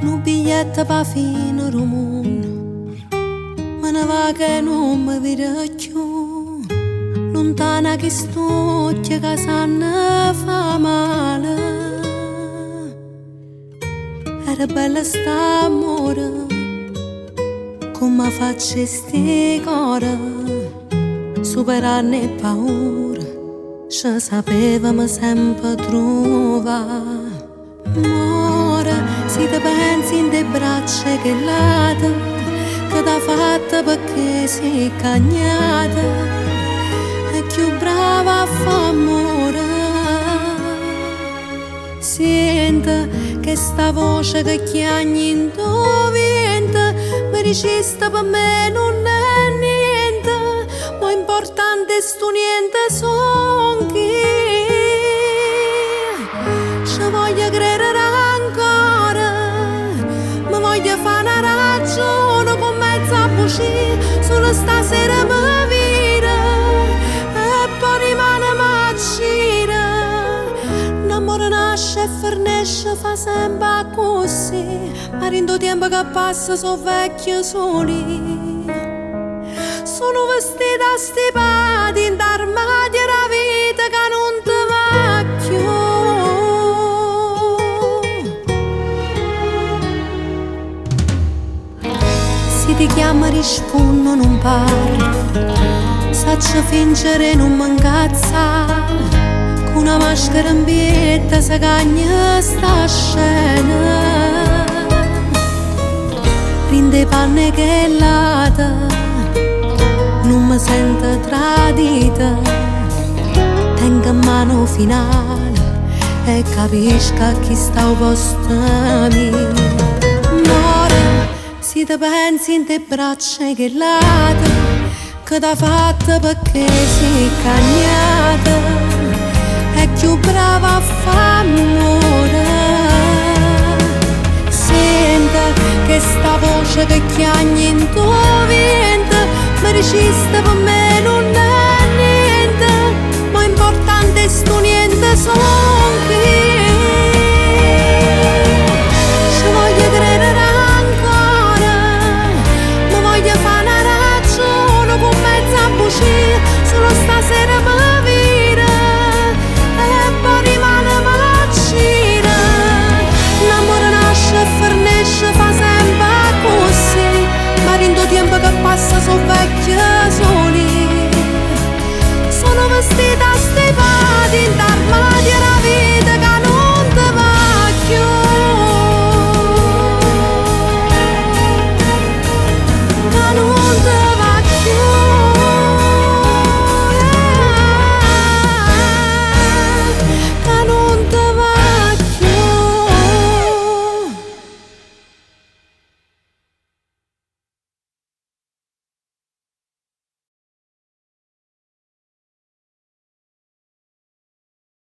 Un biglietto pa fine del mondo, ma ne va che non mi vede più. Lontana che sto, che ne fa male. Era bella sta amore, come facesti cuore, superarne paura, ci sapevamo sempre trovare. Amore, se ti pensi in te braccia che lata, che t'ha fatta perché sei cagnata, è più brava a fa' amore. Sente che sta voce che chiagni in tuo vento, mi dicesti per me non è niente, ma importante sto niente son chi. Ci voglio credere ancora, mi voglio fare una ragione con mezza bugia, solo stasera mi vira e poi rimane macina. L'amore nasce e fornisce, fa sempre così, ma rindo tempo che passa sono vecchio soli. Sono vestita stipati in armadio la vita che non ti va più. Se ti chiama rispondo non parlo, saccio fingere non mi incazzare, con una maschera in bietta si cagna sta scena. Rinde panne che lata, non mi sento tradita, tengo in mano finale e capisco a chi sta al posto mio. Amore, se ti pensi in te braccia che lata, che t'ha fatta perché sei cagnata, è più brava a fa' amore. Senta che sta voce che chiagni in tuo vento, mi dicesti per me non è niente, ma importante sto niente solo.